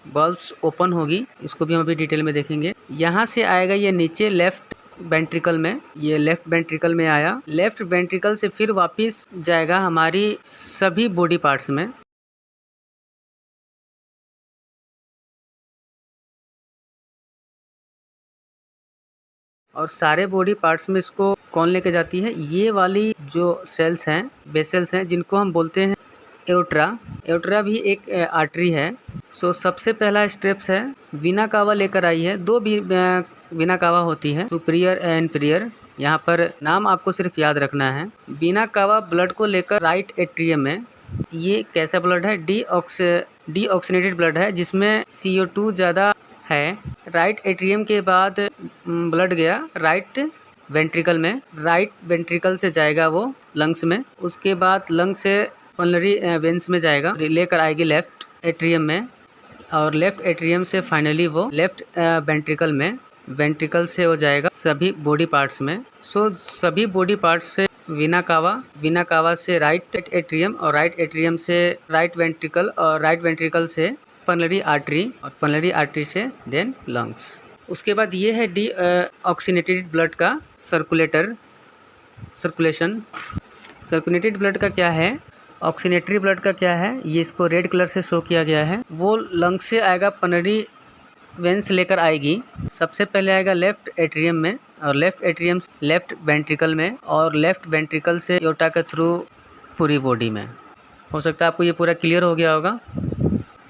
बल्ब्स ओपन होगी, इसको भी हम अभी डिटेल में देखेंगे। यहाँ से आएगा ये नीचे लेफ्ट वेंट्रिकल में, ये लेफ्ट वेंट्रिकल में आया, लेफ्ट वेंट्रिकल से फिर वापस जाएगा हमारी सभी बॉडी पार्ट्स में। और सारे बॉडी पार्ट्स में इसको कौन लेके जाती है, ये वाली जो सेल्स हैं, वेसल्स हैं, जिनको हम बोलते हैं एओर्टा। एओर्टा भी एक आर्टरी है। सो सबसे पहला स्टेप्स है, वेना कावा लेकर आई है। दो वेना कावा होती है, सुपीरियर एंड इन्फीरियर। यहाँ पर नाम आपको सिर्फ याद रखना है। वेना कावा ब्लड को लेकर राइट एट्रियम में, ये कैसा ब्लड है, डीऑक्सीनेटेड ब्लड है जिसमें CO2 ज़्यादा है। राइट एट्रियम के बाद ब्लड गया राइट वेंट्रिकल में, राइट वेंट्रिकल से जाएगा वो लंग्स में, उसके बाद लंग्स से पल्मोनरी वेंस में जाएगा, लेकर आएगी लेफ्ट एट्रियम में, और लेफ्ट एट्रियम से फाइनली वो लेफ्ट वेंट्रिकल में, वेंट्रिकल से हो जाएगा सभी बॉडी पार्ट्स में। सो सभी बॉडी पार्ट्स से वेना कावा से राइट एट्रियम, और राइट एट्रियम से राइट वेंट्रिकल, और राइट वेंट्रिकल से पल्मोनरी आर्टरी, और पल्मोनरी आर्टरी से देन लंग्स। उसके बाद ये है डीऑक्सीनेटेड ब्लड का सर्कुलेशन। सर्कुलेटेड ब्लड का क्या है, ऑक्सीनेटरी ब्लड का क्या है, ये इसको रेड कलर से शो किया गया है। वो लंग से आएगा, पल्मोनरी वेंस लेकर आएगी। सबसे पहले आएगा लेफ्ट एट्रियम में, और लेफ्ट एट्रियम लेफ्ट वेंट्रिकल में, और लेफ्ट वेंट्रिकल से एओर्टा के थ्रू पूरी बॉडी में। हो सकता है आपको ये पूरा क्लियर हो गया होगा।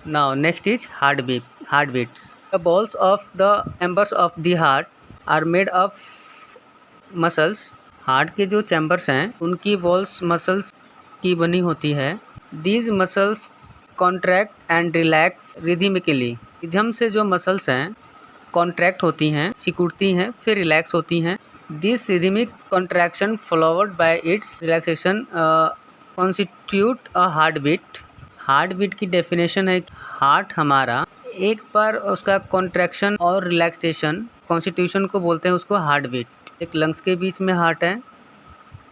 Now next is heart beats. The balls of the members of the heart are made of muscles heart के जो चैम्बर्स हैं उनकी वॉल्स मसल्स की बनी होती है। These muscles contract and relax rhythmically. Rhythm से जो मसल्स हैं कॉन्ट्रैक्ट होती हैं, सिकुड़ती हैं, फिर रिलैक्स होती हैं। This rhythmic contraction followed by its relaxation constitute a heart beat. Heart beat की डेफिनेशन है हार्ट हमारा एक बार उसका कॉन्ट्रैक्शन और रिलैक्सेशन कॉन्स्टिट्यूशन को बोलते हैं उसको हार्ट बीट। एक लंग्स के बीच में हार्ट है,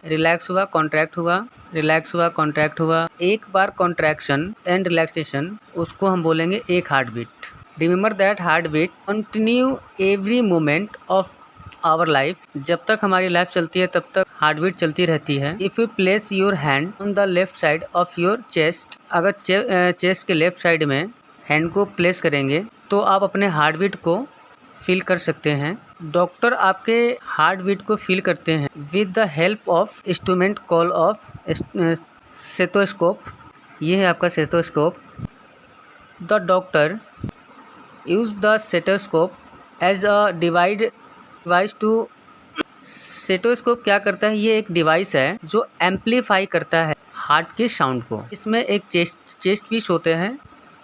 रिलैक्स हुआ, कॉन्ट्रैक्ट हुआ, रिलैक्स हुआ, कॉन्ट्रैक्ट हुआ, एक बार कॉन्ट्रैक्शन एंड रिलैक्सेशन, उसको हम बोलेंगे एक heart beat. Remember that heart beat continue every moment of our life. जब तक हमारी लाइफ चलती है तब तक हार्ट बीट चलती रहती है। If you place your hand on the left side of your chest, अगर चेस्ट के लेफ्ट साइड में हैंड को प्लेस करेंगे तो आप अपने हार्ट बीट को फील कर सकते हैं। डॉक्टर आपके हार्ट बीट को फील करते हैं with the help of instrument call of stethoscope. ये है आपका stethoscope. The doctor use the stethoscope as a device to. Stethoscope क्या करता है? ये एक डिवाइस है जो एम्पलीफाई करता है हार्ट के साउंड को। इसमें एक चेस्ट पीस होते हैं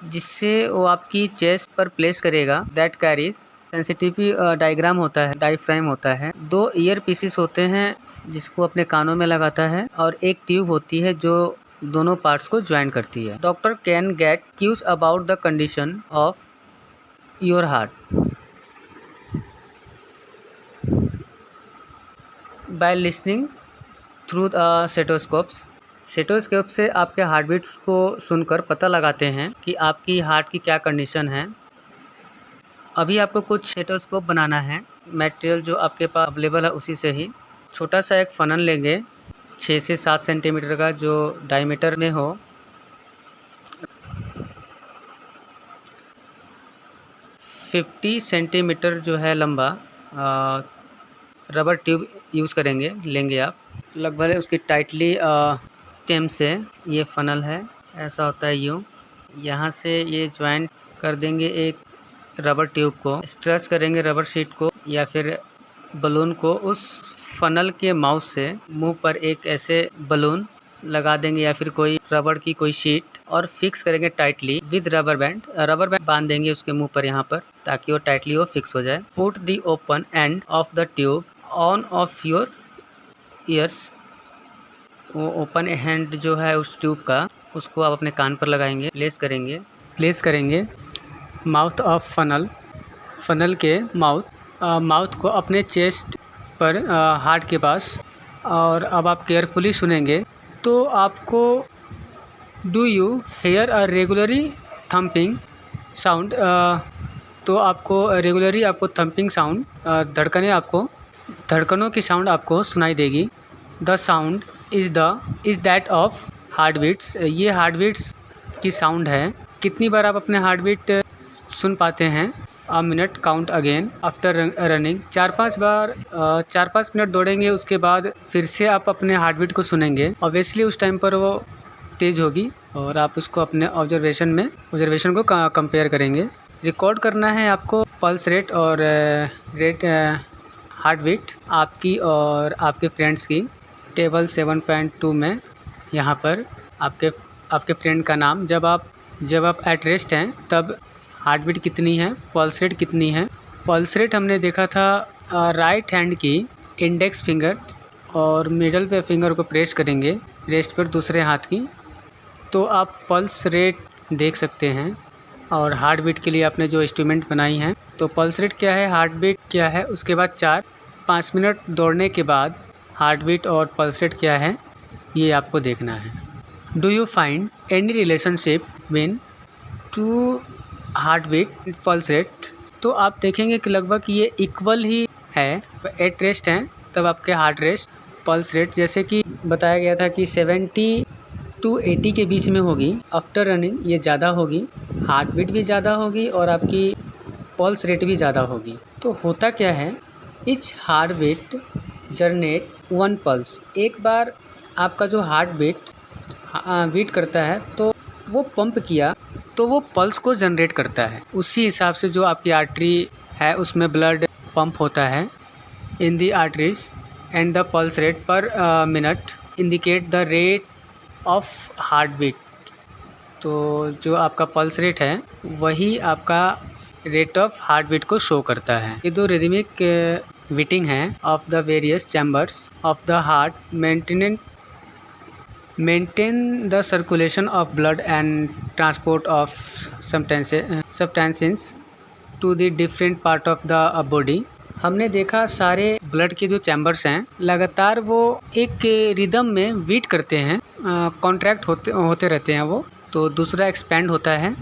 जिससे वो आपकी चेस्ट पर प्लेस करेगा। दैट कैरीज सेंसिटिविटी डायग्राम होता है, डायफ्राम होता है। 2 ईयर पीसेस होते हैं जिसको अपने कानों में लगाता है और एक ट्यूब होती है जो दोनों पार्ट्स को ज्वाइन करती है। Doctor can get clues about the condition of your heart by listening through the stethoscopes. Stethoscope से आपके हार्ट बीट्स को सुनकर पता लगाते हैं कि आपकी हार्ट की क्या कंडीशन है। अभी आपको कुछ स्टेथोस्कोप बनाना है। मटेरियल जो आपके पास अवेलेबल है उसी से ही छोटा सा एक फनल लेंगे 6 से 7 सेंटीमीटर का जो डायमीटर में हो। $50 सेंटीमीटर जो है लंबा रबर ट्यूब यूज़ करेंगे, लेंगे आप। लगभग उसकी टाइटली स्टेम से ये फनल है, ऐसा होता है यूँ। यहाँ से ये ज्वाइन कर देंगे एक रबर ट्यूब को, स्ट्रेच करेंगे रबर शीट को या फिर बलून को उस फनल के माउथ से मुंह पर एक ऐसे बलून लगा देंगे या फिर कोई रबड़ की कोई शीट और फिक्स करेंगे tightly with rubber band. Rubber band बांध देंगे उसके मुंह पर यहाँ पर ताकि वो टाइटली वो फिक्स हो जाए। Put the open end of the tube on off your ears. वो ओपन हैंड जो है उस ट्यूब का उसको आप अपने कान पर लगाएंगे, प्लेस करेंगे माउथ ऑफ फनल के माउथ को अपने चेस्ट पर हार्ट के पास। और अब आप केयरफुली सुनेंगे तो आपको do you hear a regularly thumping sound. तो आपको रेगुलरली आपको थम्पिंग साउंड धड़कनों की साउंड आपको सुनाई देगी। The sound is that of heart beats. ये हार्ट बीट्स की साउंड है। कितनी बार आप अपने हार्ट बीट सुन पाते हैं? A minute count again after running. 4-5 minute दौड़ेंगे, उसके बाद फिर से आप अपने हार्ट बीट को सुनेंगे। ऑब्वियसली उस टाइम पर वो तेज़ होगी और आप उसको अपने ऑब्जर्वेशन को कंपेयर करेंगे। रिकॉर्ड करना है आपको पल्स रेट और हार्ट बीट आपकी और आपके फ्रेंड्स की। टेबल 7.2 में यहाँ पर आपके फ्रेंड का नाम, जब आप एट रेस्ट हैं तब हार्ट बीट कितनी है, पल्स रेट कितनी है। पल्स रेट हमने देखा था राइट हैंड की इंडेक्स फिंगर और मिडल पे फिंगर को प्रेस करेंगे रेस्ट पर दूसरे हाथ की, तो आप पल्स रेट देख सकते हैं। और हार्ट बीट के लिए आपने जो इंस्ट्रूमेंट बनाई हैं, तो पल्स रेट क्या है, हार्ट बीट क्या है, उसके बाद 4-5 मिनट दौड़ने के बाद हार्ट बीट और पल्स रेट क्या है ये आपको देखना है। Do you find any relationship between to heart beat pulse rate? तो आप देखेंगे कि लगभग ये इक्वल ही है। एट रेस्ट हैं तब आपके हार्ट रेस्ट पल्स रेट जैसे कि बताया गया था कि 70 to 80 के बीच में होगी। आफ्टर रनिंग ये ज़्यादा होगी, हार्ट बीट भी ज़्यादा होगी और आपकी पल्स रेट भी ज़्यादा होगी। तो होता क्या है, each heart beat generate 1 pulse. एक बार आपका जो हार्ट बीट करता है तो वो पंप किया तो वो पल्स को जनरेट करता है। उसी हिसाब से जो आपकी आर्टरी है उसमें ब्लड पंप होता है in the arteries. And the pulse rate per minute indicate the rate of heart beat. तो जो आपका पल्स रेट है वही आपका रेट ऑफ हार्ट बीट को शो करता है। ये दो रिदमिक बीटिंग है of the various chambers of the heart maintain the circulation of blood and transport of substances to the different part of the body. हमने देखा सारे ब्लड के जो चैम्बर्स हैं लगातार वो एक रिदम में बीट करते हैं, कॉन्ट्रैक्ट होते रहते हैं वो। तो दूसरा एक्सपैंड होता है।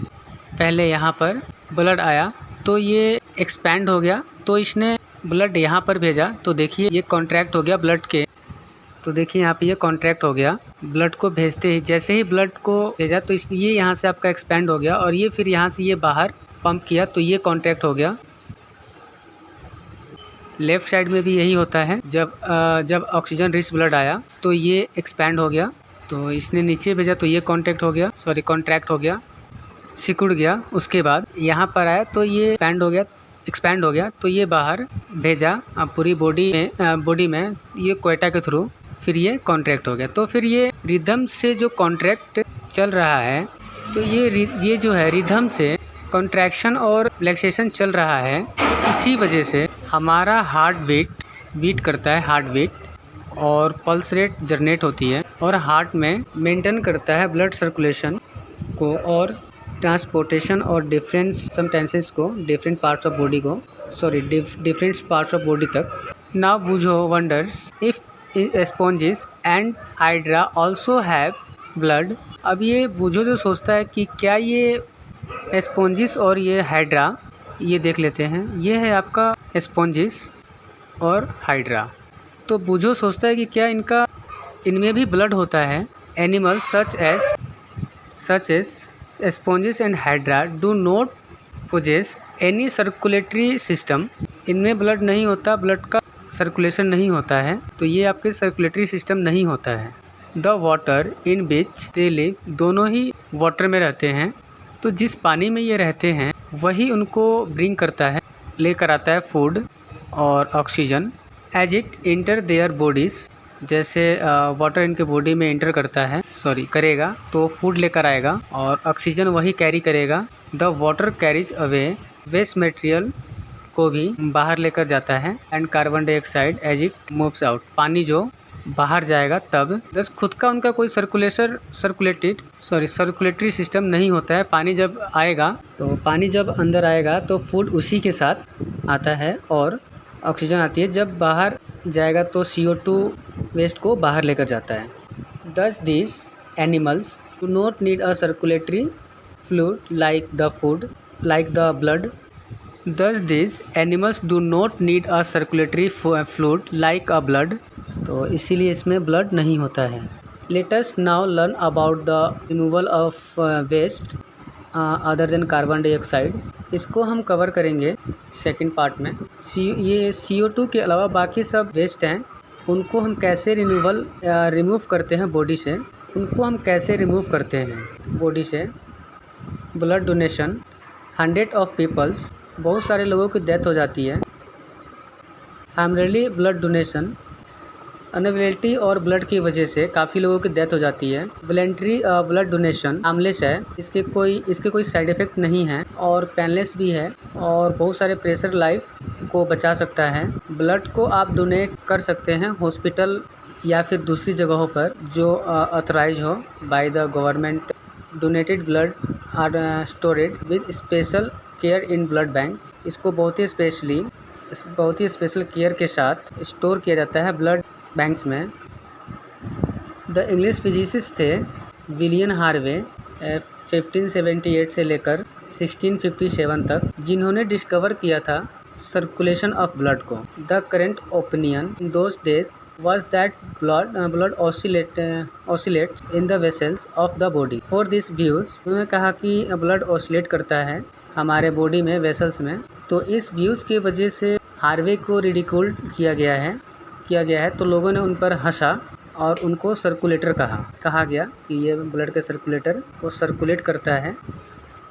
पहले यहाँ पर ब्लड आया तो ये एक्सपैंड हो गया, तो इसने ब्लड यहाँ पर भेजा तो देखिए ये कॉन्ट्रैक्ट हो गया ब्लड के। तो देखिए यहाँ पे ये कॉन्ट्रैक्ट हो गया ब्लड को भेजते ही। जैसे ही ब्लड को भेजा तो ये यहाँ से आपका एक्सपैंड हो गया और ये फिर यहाँ से ये बाहर पंप किया तो ये कॉन्ट्रैक्ट हो गया। लेफ़्ट साइड में भी यही होता है। जब ऑक्सीजन रिच ब्लड आया तो ये एक्सपैंड हो गया, तो इसने नीचे भेजा तो ये कॉन्ट्रैक्ट हो गया, सिकुड़ गया। उसके बाद यहाँ पर आया तो ये एक्सपैंड हो गया तो ये बाहर भेजा पूरी बॉडी में ये क्वेटा के थ्रू, फिर ये कॉन्ट्रैक्ट हो गया। तो फिर ये रिदम से जो कॉन्ट्रैक्ट चल रहा है तो ये जो है रिदम से कॉन्ट्रैक्शन और रिलैक्सेशन चल रहा है। इसी वजह से हमारा हार्ट बीट करता है, हार्ट बीट, और पल्स रेट जनरेट होती है और हार्ट में मेंटेन करता है ब्लड सर्कुलेशन को और ट्रांसपोर्टेशन और डिफरेंट सब्सटेंसेस को डिफरेंट पार्ट्स ऑफ बॉडी तक। Now Boojho wonders if sponges and hydra also have blood. अब ये बूझो जो सोचता है कि क्या ये स्पॉन्जेस और ये हाइड्रा, ये देख लेते हैं। ये है आपका स्पॉन्जेस और हाइड्रा। तो बूझो सोचता है कि क्या इनमें भी ब्लड होता है। Animals such as sponges and hydra do not possess any circulatory system. इनमें ब्लड नहीं होता, ब्लड का सर्कुलेशन नहीं होता है, तो ये आपके सर्कुलेटरी सिस्टम नहीं होता है। The water in which they live, दोनों ही वाटर में रहते हैं, तो जिस पानी में ये रहते हैं वही उनको ब्रिंग करता है, लेकर आता है फूड और oxygen. As it enter their bodies, जैसे वाटर इनके बॉडी में इंटर करेगा तो फूड लेकर आएगा और ऑक्सीजन वही कैरी करेगा। The water carries away waste material को भी बाहर लेकर जाता है and carbon dioxide as it moves out. पानी जो बाहर जाएगा तब बस खुद का उनका कोई सर्कुलेटरी सिस्टम नहीं होता है। पानी जब अंदर आएगा तो फूड उसी के साथ आता है और ऑक्सीजन आती है। जब बाहर जाएगा तो CO2 वेस्ट को बाहर लेकर जाता है। Thus these animals do not need a circulatory fluid like the blood. Thus these animals do not need a circulatory fluid like a blood. तो इसीलिए इसमें ब्लड नहीं होता है। Let us now learn about the removal of waste other than carbon dioxide. इसको हम कवर करेंगे सेकंड पार्ट में। ये CO2 के अलावा बाकी सब वेस्ट हैं, उनको हम कैसे रिमूव करते हैं बॉडी से, बॉडी से। ब्लड डोनेशन, 100 ऑफ पीपल्स, बहुत सारे लोगों की डेथ हो जाती है। प्राइमरीली ब्लड डोनेशन, अनअवेलेबिलिटी और ब्लड की वजह से काफ़ी लोगों की डेथ हो जाती है। वॉलंटरी ब्लड डोनेशन हार्मलेस है, इसके कोई साइड इफ़ेक्ट नहीं है और पेनलेस भी है और बहुत सारे प्रेशर लाइफ को बचा सकता है। ब्लड को आप डोनेट कर सकते हैं हॉस्पिटल या फिर दूसरी जगहों पर जो ऑथराइज हो by the government. Donated blood are stored with special care in blood bank. इसको बहुत ही स्पेशल केयर के साथ स्टोर किया जाता है ब्लड बैंक्स में। द इंग्लिश फिजिसिस्ट थे विलियम हार्वे 1578 से लेकर 1657 तक, जिन्होंने डिस्कवर किया था सर्कुलेशन ऑफ ब्लड को। The current opinion in those days was that blood oscillates in the vessels of the body. For these views, उन्होंने कहा कि ब्लड ऑसिलेट करता है हमारे बॉडी में, वेसल्स में। तो इस व्यूज़ की वजह से हार्वे को रिडिक्यूल किया गया है तो लोगों ने उन पर हंसा और उनको सर्कुलेटर कहा गया कि ये ब्लड के सर्कुलेटर को सर्कुलेट करता है,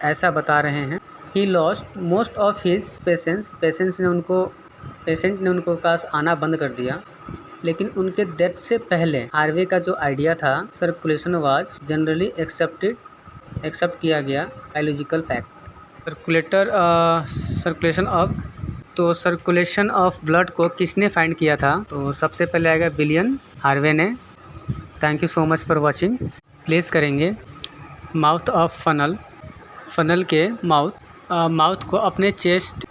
ऐसा बता रहे हैं। He lost most of his patient ने उनको पास आना बंद कर दिया। लेकिन उनके डेथ से पहले हार्वे का जो आइडिया था सर्कुलेशन वाज जनरली एक्सेप्ट किया गया biological fact. Circulation of blood को किसने फाइंड किया था? तो सबसे पहले आएगा विलियम हार्वे ने। Thank you so much for watching. Place करेंगे माउथ ऑफ फनल के माउथ को अपने चेस्ट